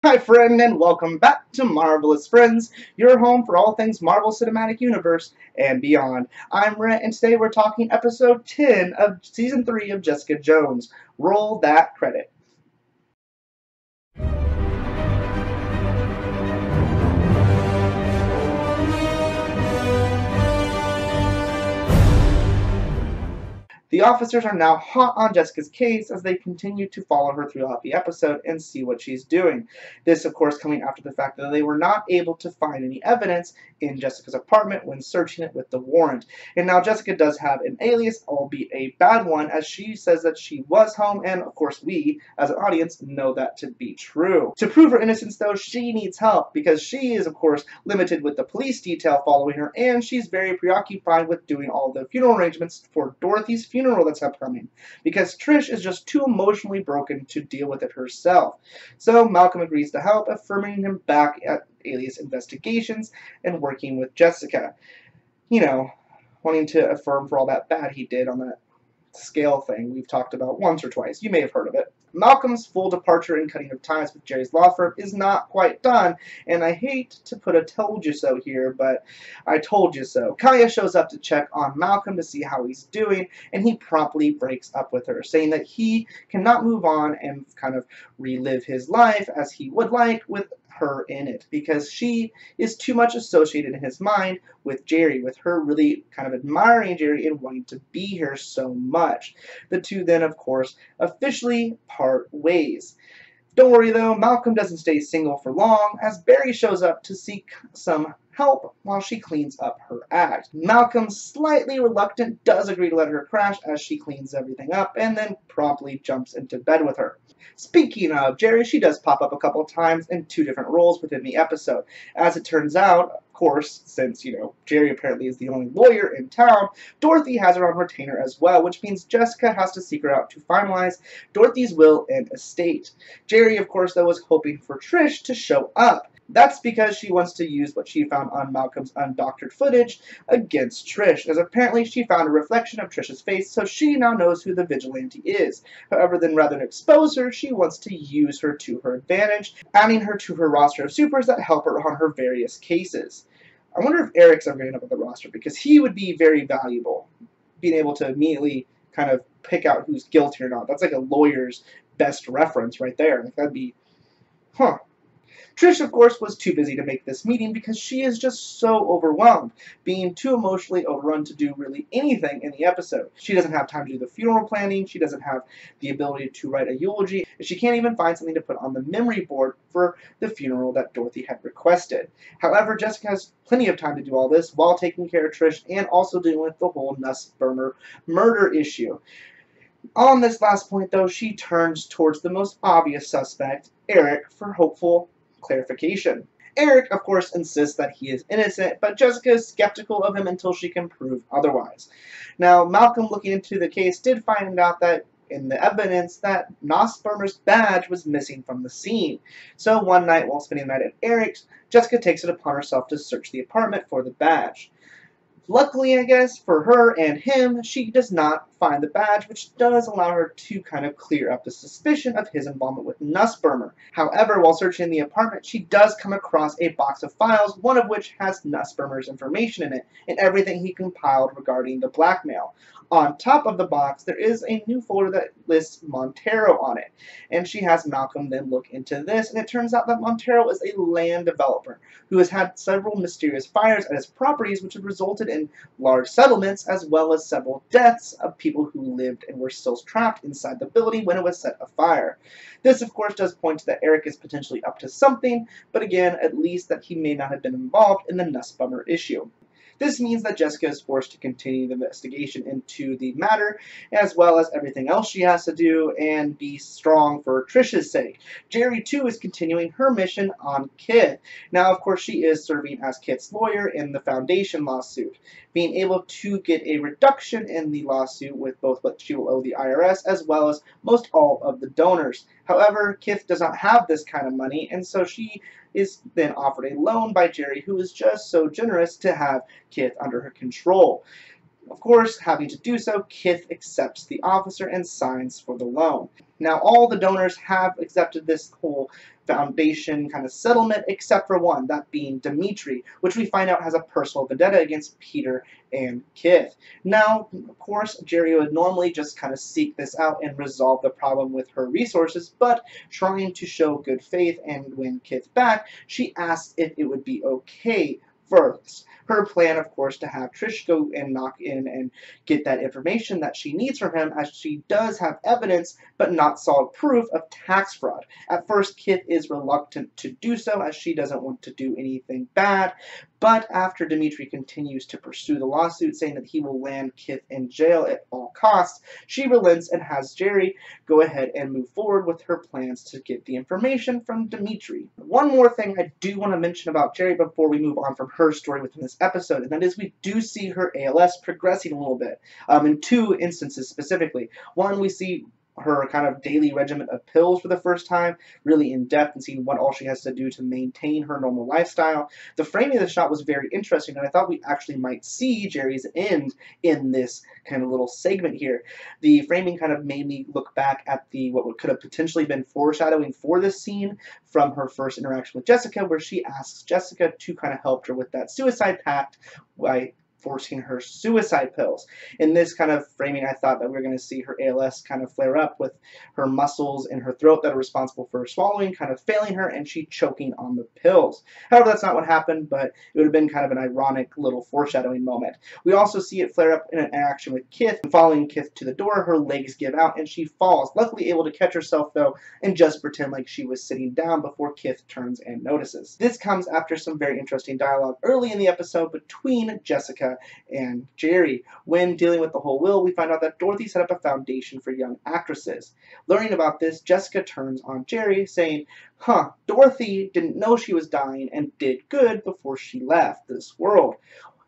Hi friend, and welcome back to Marvelous Friends, your home for all things Marvel Cinematic Universe and beyond. I'm Rhett, and today we're talking episode 10 of Season 3 of Jessica Jones. Roll that credit. The officers are now hot on Jessica's case as they continue to follow her throughout the episode and see what she's doing. This, of course, coming after the fact that they were not able to find any evidence in Jessica's apartment when searching it with the warrant. And now Jessica does have an alias, albeit a bad one, as she says that she was home, and of course we, as an audience, know that to be true. To prove her innocence, though, she needs help because she is, of course, limited with the police detail following her, and she's very preoccupied with doing all the funeral arrangements for Dorothy's funeral that's upcoming because Trish is just too emotionally broken to deal with it herself. So Malcolm agrees to help, affirming him back at Alias Investigations and working with Jessica. You know, wanting to affirm for all that bad he did on that scale thing we've talked about once or twice. You may have heard of it. Malcolm's full departure and cutting of ties with Jerry's law firm is not quite done, and I hate to put a told you so here, but I told you so. Kaya shows up to check on Malcolm to see how he's doing, and he promptly breaks up with her, saying that he cannot move on and kind of relive his life as he would like with her in it, because she is too much associated in his mind with Jerry, with her really kind of admiring Jerry and wanting to be here so much. The two then, of course, officially part ways. Don't worry though, Malcolm doesn't stay single for long, as Barry shows up to seek some help while she cleans up her act. Malcolm, slightly reluctant, does agree to let her crash as she cleans everything up and then promptly jumps into bed with her. Speaking of Jerry, she does pop up a couple times in two different roles within the episode. As it turns out, of course, since, Jerry apparently is the only lawyer in town, Dorothy has her on retainer as well, which means Jessica has to seek her out to finalize Dorothy's will and estate. Jerry, of course, though, was hoping for Trish to show up. That's because she wants to use what she found on Malcolm's undoctored footage against Trish, as apparently she found a reflection of Trish's face, so she now knows who the vigilante is. However, then rather than expose her, she wants to use her to her advantage, adding her to her roster of supers that help her on her various cases. I wonder if Eric's ever going to end up on the roster, because he would be very valuable, being able to immediately kind of pick out who's guilty or not. That's like a lawyer's best reference right there. Like, that'd be, huh. Trish, of course, was too busy to make this meeting because she is just so overwhelmed, being too emotionally overrun to do really anything in the episode. She doesn't have time to do the funeral planning, she doesn't have the ability to write a eulogy, and she can't even find something to put on the memory board for the funeral that Dorothy had requested. However, Jessica has plenty of time to do all this while taking care of Trish and also dealing with the whole Nussbaumer murder issue. On this last point, though, she turns towards the most obvious suspect, Eric, for hopeful clarification. Eric, of course, insists that he is innocent, but Jessica is skeptical of him until she can prove otherwise. Now, Malcolm, looking into the case, did find out that in the evidence that Nussbaumer's badge was missing from the scene. So one night while spending the night at Eric's, Jessica takes it upon herself to search the apartment for the badge. Luckily, I guess, for her and him, she does not find the badge, which does allow her to kind of clear up the suspicion of his involvement with Nussbaumer. However, while searching the apartment, she does come across a box of files, one of which has Nussbaumer's information in it, and everything he compiled regarding the blackmail. On top of the box, there is a new folder that lists Montero on it, and she has Malcolm then look into this, and it turns out that Montero is a land developer who has had several mysterious fires at his properties, which have resulted in large settlements, as well as several deaths of people who lived and were still trapped inside the building when it was set afire. This, of course, does point to that Eric is potentially up to something, but again, at least that he may not have been involved in the Nussbaumer issue. This means that Jessica is forced to continue the investigation into the matter, as well as everything else she has to do, and be strong for Trish's sake. Jerry, too, is continuing her mission on Kith. Now, of course, she is serving as Kith's lawyer in the Foundation lawsuit, being able to get a reduction in the lawsuit with both what she will owe the IRS, as well as most all of the donors. However, Kith does not have this kind of money, and so she is then offered a loan by Jerry, who is just so generous to have Kith under her control. Of course, having to do so, Kith accepts the officer and signs for the loan. Now, all the donors have accepted this whole Foundation kind of settlement, except for one, that being Dimitri, which we find out has a personal vendetta against Peter and Kith. Now, of course, Jerry would normally just kind of seek this out and resolve the problem with her resources, but trying to show good faith and win Kith back, she asked if it would be okay first. Her plan, of course, to have Trish go and knock in and get that information that she needs from him, as she does have evidence but not solid proof of tax fraud. At first, Kith is reluctant to do so, as she doesn't want to do anything bad, but after Dimitri continues to pursue the lawsuit, saying that he will land Kith in jail at all costs, she relents and has Jerry go ahead and move forward with her plans to get the information from Dimitri. One more thing I do want to mention about Jerry before we move on from her story within this episode, and that is we do see her ALS progressing a little bit, in two instances specifically. One, we see her kind of daily regimen of pills for the first time, really in depth, and seeing what all she has to do to maintain her normal lifestyle. The framing of the shot was very interesting, and I thought we actually might see Jerry's end in this kind of little segment here. The framing kind of made me look back at what could have potentially been foreshadowing for this scene from her first interaction with Jessica, where she asks Jessica to kind of help her with that suicide pact by forcing her suicide pills. In this kind of framing, I thought that we were going to see her ALS kind of flare up with her muscles in her throat that are responsible for her swallowing kind of failing her and she choking on the pills. However, that's not what happened, but it would have been kind of an ironic little foreshadowing moment. We also see it flare up in an interaction with Kith. Following Kith to the door, her legs give out and she falls, luckily able to catch herself though and just pretend like she was sitting down before Kith turns and notices. This comes after some very interesting dialogue early in the episode between Jessica and Jerry. When dealing with the whole will, we find out that Dorothy set up a foundation for young actresses. Learning about this, Jessica turns on Jerry, saying, Dorothy didn't know she was dying and did good before she left this world.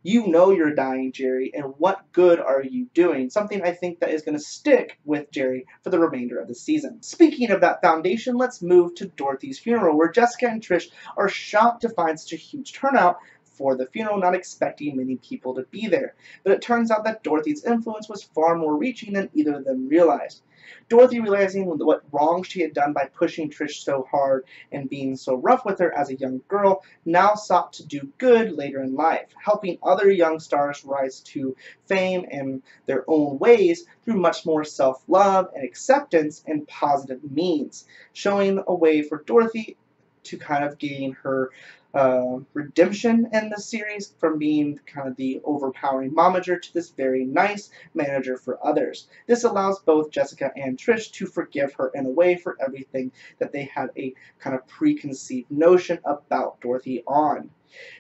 You know you're dying, Jerry, and what good are you doing? Something I think that is going to stick with Jerry for the remainder of the season. Speaking of that foundation, let's move to Dorothy's funeral, where Jessica and Trish are shocked to find such a huge turnout for the funeral, not expecting many people to be there. But it turns out that Dorothy's influence was far more reaching than either of them realized. Dorothy, realizing what wrong she had done by pushing Trish so hard and being so rough with her as a young girl, now sought to do good later in life, helping other young stars rise to fame in their own ways through much more self-love and acceptance and positive means, showing a way for Dorothy to kind of gain her redemption in the series from being kind of the overpowering momager to this very nice manager for others. This allows both Jessica and Trish to forgive her in a way for everything that they had a kind of preconceived notion about Dorothy on.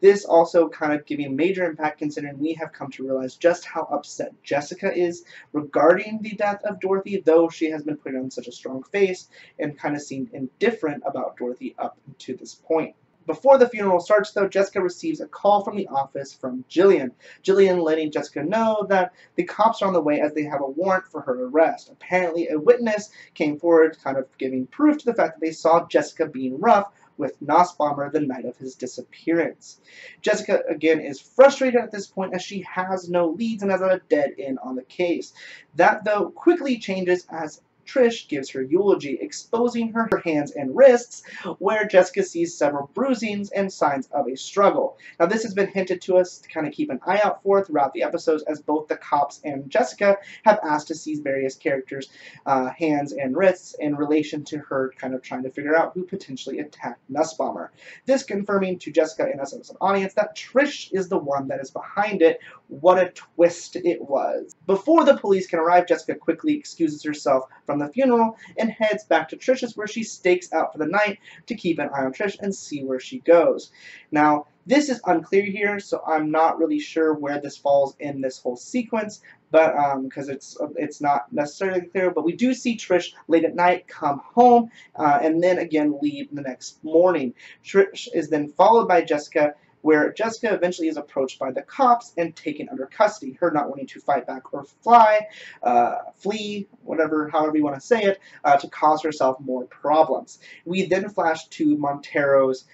This also kind of giving major impact considering we have come to realize just how upset Jessica is regarding the death of Dorothy, though she has been putting on such a strong face and kind of seemed indifferent about Dorothy up to this point. Before the funeral starts, though, Jessica receives a call from the office from Jillian. Jillian letting Jessica know that the cops are on the way as they have a warrant for her arrest. Apparently, a witness came forward, kind of giving proof to the fact that they saw Jessica being rough with Nussbaumer the night of his disappearance. Jessica, again, is frustrated at this point as she has no leads and has a dead end on the case. That, though, quickly changes as Trish gives her eulogy, exposing her hands and wrists, where Jessica sees several bruisings and signs of a struggle. Now, this has been hinted to us to kind of keep an eye out for throughout the episodes, as both the cops and Jessica have asked to see various characters' hands and wrists in relation to her kind of trying to figure out who potentially attacked Nussbaumer. This confirming to Jessica and us as an audience that Trish is the one that is behind it. What a twist it was. Before the police can arrive, Jessica quickly excuses herself from the funeral and heads back to Trish's, where she stakes out for the night to keep an eye on Trish and see where she goes. Now, this is unclear here, so I'm not really sure where this falls in this whole sequence, but because it's not necessarily clear. But we do see Trish late at night come home and then again leave the next morning. Trish is then followed by Jessica, where Jessica eventually is approached by the cops and taken under custody, her not wanting to fight back or flee, however you want to say it, to cause herself more problems. We then flash to Montero's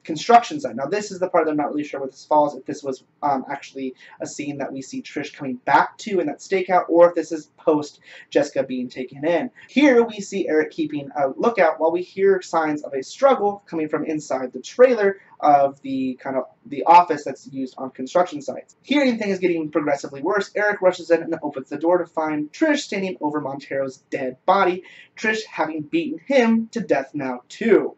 construction site. Now, this is the part that I'm not really sure where this falls, if this was actually a scene that we see Trish coming back to in that stakeout, or if this is post Jessica being taken in. Here, we see Eric keeping a lookout while we hear signs of a struggle coming from inside the trailer of the office that's used on construction sites. Hearing things getting progressively worse, Eric rushes in and opens the door to find Trish standing over Montero's dead body, Trish having beaten him to death now too.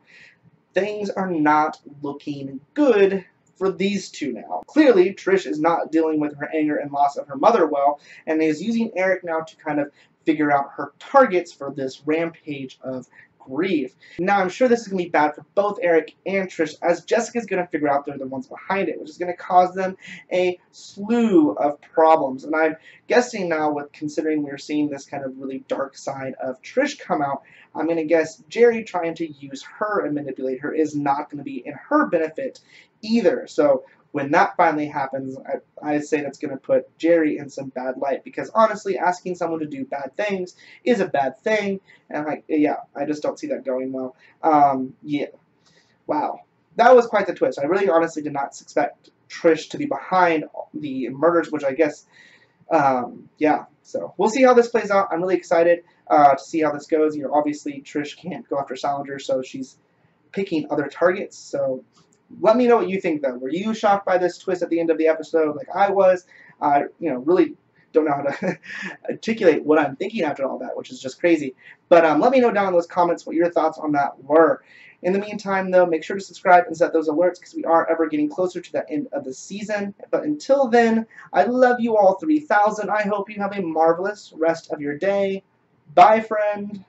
Things are not looking good for these two now. Clearly, Trish is not dealing with her anger and loss of her mother well, and is using Eric now to kind of figure out her targets for this rampage of grief. Now, I'm sure this is going to be bad for both Eric and Trish, as Jessica's going to figure out they're the ones behind it, which is going to cause them a slew of problems. And I'm guessing now, with considering we're seeing this kind of really dark side of Trish come out, I'm going to guess Jerry trying to use her and manipulate her is not going to be in her benefit either. So when that finally happens, I say that's going to put Jerry in some bad light, because honestly, asking someone to do bad things is a bad thing, and I just don't see that going well. Yeah, wow, that was quite the twist. I really honestly did not expect Trish to be behind the murders, which I guess, yeah. So we'll see how this plays out. I'm really excited to see how this goes. You know, obviously Trish can't go after Salinger, so she's picking other targets. So let me know what you think, though. Were you shocked by this twist at the end of the episode like I was? You know, really don't know how to articulate what I'm thinking after all that, which is just crazy. But let me know down in those comments what your thoughts on that were. In the meantime, though, make sure to subscribe and set those alerts, because we are ever getting closer to the end of the season. But until then, I love you all 3,000. I hope you have a marvelous rest of your day. Bye, friend.